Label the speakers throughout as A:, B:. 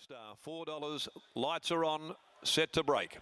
A: Star, $4. Lights are on, set to break.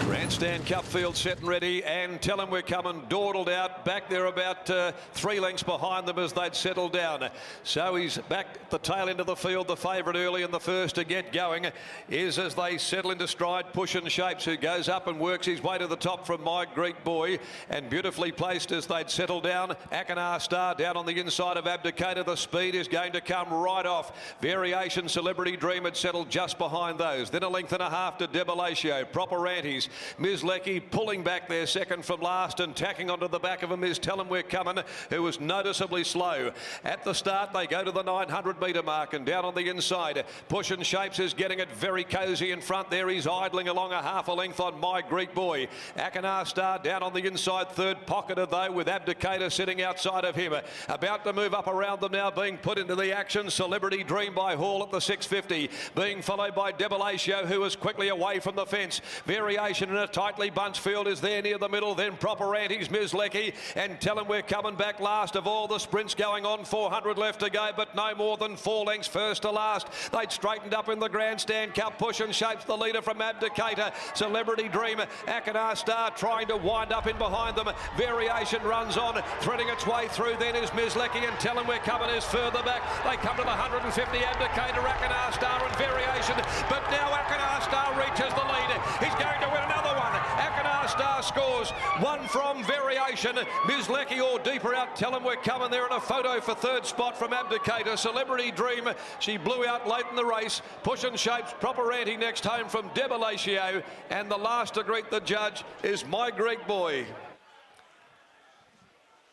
A: Grandstand Cup field set and ready, and tell them we're coming. Dawdled out back there about 3 lengths behind them as they'd settled down. So he's back at the tail end of the field. The favourite early in the first to get going is, as they settle into stride, Push and Shapes, who goes up and works his way to the top from My Greek Boy, and beautifully placed as they'd settled down. Akanar Star down on the inside of Abdicator. The speed is going to come right off. Variation Celebrity Dream had settled just behind those. Then 1.5 lengths to Debalatio. Proper Antes. Ms. Lecky pulling back there second from last and tacking onto the back of him is Tell 'em We're Coming, who was noticeably slow. At the start, they go to the 900 metre mark, and down on the inside, Push and Shapes is getting it very cosy in front there. He's idling along 1/2 length on My Greek Boy. Akanar Star down on the inside, third, pocketed though, with Abdicator sitting outside of him. About to move up around them now, being put into the action. Celebrity Dream by Hall at the 650, being followed by Debalatio, who is quickly away from the fence. Variation in a tightly bunched field is there near the middle. Then Proper Antes, Ms. Lecky, and Tell 'em We're Coming back last of all the sprints going on. 400 left to go, but no more than 4 lengths first to last. They'd straightened up in the Grandstand Cup. Push and Shapes the leader from Abdicator. Celebrity Dream, Akanar Star trying to wind up in behind them. Variation runs on, threading its way through. Then is Ms. Lecky, and Tell 'em We're Coming is further back. They come to the 150, Abdicator, Akanar Star and Variation, but now Akanar Star reaches the lead. He's going to win another one. Akanar Star scores one from Variation. Ms. Lecky all deeper out. Tell 'em We're Coming there in a photo for third spot from Abdicator. Celebrity Dream, she blew out late in the race. Push and Shapes, Proper Anti next home from Debalatio, and the last to greet the judge is My Greek Boy.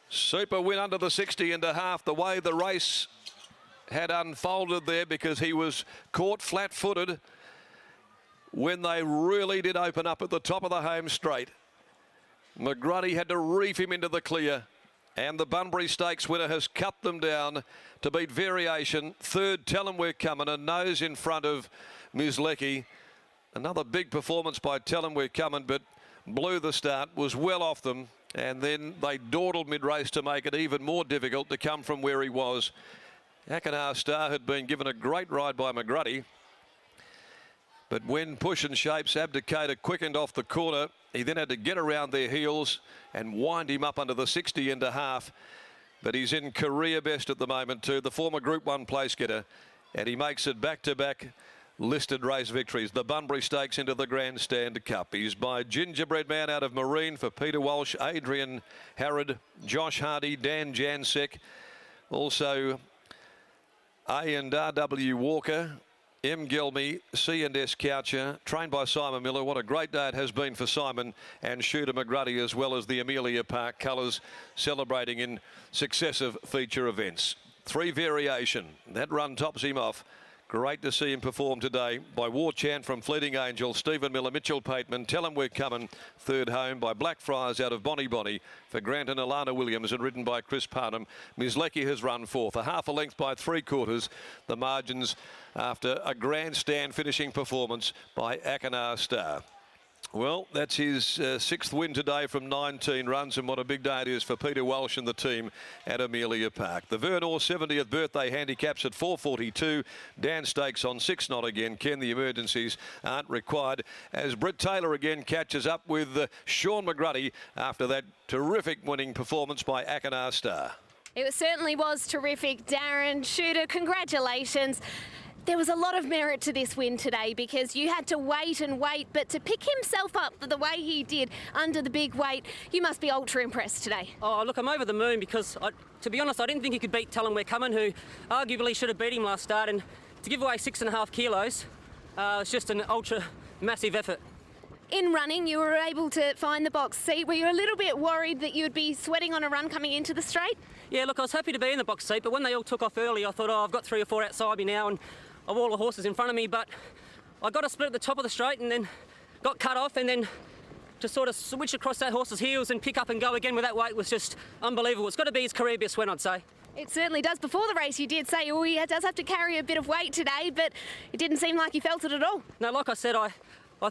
A: Super win under the 60.5. The way the race had unfolded there, because he was caught flat-footed when they really did open up at the top of the home straight. McGruddy had to reef him into the clear, and the Bunbury Stakes winner has cut them down to beat Variation. Third, Tell 'em We're Coming, a nose in front of Ms. Lecky. Another big performance by Tell 'em We're Coming, but blew the start, was well off them, and then they dawdled mid-race to make it even more difficult to come from where he was. Akanar Star had been given a great ride by McGruddy, but when Push and Shapes, Abdicator quickened off the corner, he then had to get around their heels and wind him up under the 60.5. But he's in career best at the moment too, the former Group 1 place getter, and he makes it back-to-back listed race victories. The Bunbury Stakes into the Grandstand Cup. He's by Gingerbread Man out of Marine for Peter Walsh, Adrian Harrod, Josh Hardy, Dan Jansek, also A&RW Walker, M. Gelmy, C&S Coucher, trained by Simon Miller. What a great day it has been for Simon and Shooter McGruddy, as well as the Amelia Park colours celebrating in successive feature events. 3 Variation. That run tops him off. Great to see him perform today by War Chant from Fleeting Angel, Stephen Miller, Mitchell Pateman. Tell 'em We're Coming, third home by Blackfriars out of Bonnie Bonnie for Grant and Alana Williams, and ridden by Chris Parnham. Ms. Lecky has run fourth, 1/2 length by 3/4. The margins after a grandstand finishing performance by Akanar Star. Well, that's his 6th win today from 19 runs, and what a big day it is for Peter Walsh and the team at Amelia Park. The Vernor 70th birthday handicaps at 442. Dan Stakes on 6 not again. Ken, the emergencies aren't required, as Britt Taylor again catches up with Sean McGruddy after that terrific winning performance by Akanar Star.
B: It certainly was terrific, Darren. Shooter, congratulations. There was a lot of merit to this win today, because you had to wait and wait, but to pick himself up the way he did under the big weight, you must be ultra impressed today.
C: Oh, look, I'm over the moon, because, to be honest, I didn't think he could beat Tell 'em We're Coming, who arguably should have beat him last start, and to give away 6.5 kilos, it's just an ultra massive effort.
B: In running, you were able to find the box seat. Were you a little bit worried that you'd be sweating on a run coming into the straight?
C: Yeah, look, I was happy to be in the box seat, but when they all took off early, I thought, oh, I've got 3 or 4 outside me now, and of all the horses in front of me, but I got a split at the top of the straight and then got cut off, and then to sort of switch across that horse's heels and pick up and go again with that weight was just unbelievable. It's got to be his career best win, I'd say.
B: It certainly does. Before the race, you did say, oh, he does have to carry a bit of weight today, but it didn't seem like he felt it at all.
C: No, like I said, I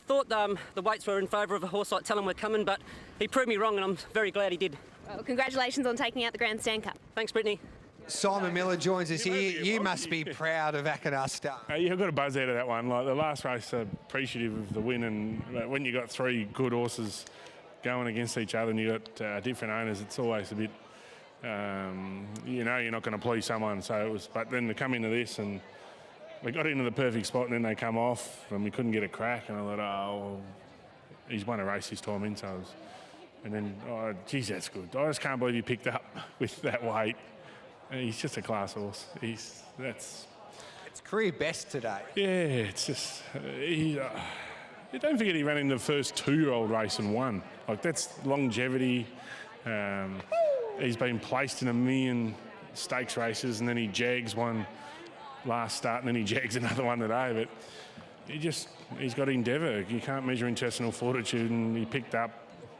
C: thought the weights were in favour of a horse like Tell 'em We're Coming, but he proved me wrong, and I'm very glad he did.
B: Well, congratulations on taking out the Grandstand Cup.
C: Thanks, Brittany.
D: Simon Miller joins us here. You must be proud of Akanar Star.
E: Yeah, I got a buzz out of that one. Like the last race, appreciative of the win, and when you got three good horses going against each other and you got different owners, it's always a bit, you know, you're not going to please someone. So it was, but then to come into this and we got into the perfect spot and then they come off and we couldn't get a crack, and I thought, oh, well, he's won a race this time in, so I was, and then, oh, geez, that's good. I just can't believe he picked up with that weight. He's just a class horse. It's
D: career best today.
E: Yeah, it's just don't forget he ran in the first 2-year-old race and won. Like, that's longevity. He's been placed in 1 million stakes races, and then he jags one last start, and then he jags another one today. But he's got endeavour. You can't measure intestinal fortitude, and he picked up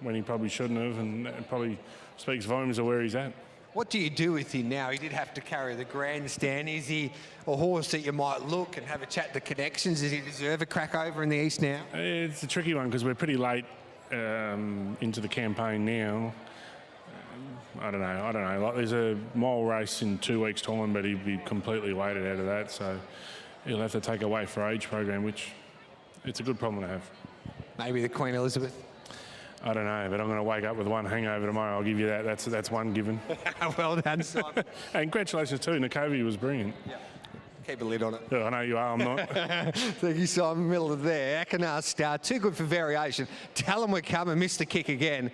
E: when he probably shouldn't have, and it probably speaks volumes of where he's at.
D: What do you do with him now? He did have to carry the grandstand. Is he a horse that you might look and have a chat to connections? Does he deserve a crack over in the East now?
E: It's a tricky one because we're pretty late into the campaign now. I don't know. Like, there's a mile race in 2 weeks' time, but he'd be completely weighted out of that. So he'll have to take a weight for age program, which it's a good problem to have.
D: Maybe the Queen Elizabeth?
E: I don't know, but I'm going to wake up with one hangover tomorrow. I'll give you that. That's one given.
D: Well done, Simon.
E: And congratulations too. Nakovi was brilliant.
D: Yep. Keep a lid on it.
E: Yeah, I know you are. I'm not.
D: Thank you, Simon Miller there. Akanar Star, too good for variation. Tell him we're coming. Missed the kick again.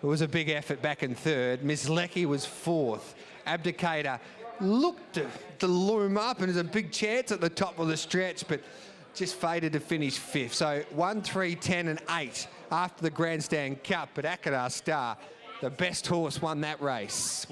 D: It was a big effort back in third. Miss Lecky was fourth. Abdicator looked to loom up, and there's a big chance at the top of the stretch, but just faded to finish fifth. So 1, 3, 10 and 8 after the Grandstand Cup. But Akanar Star, the best horse, won that race.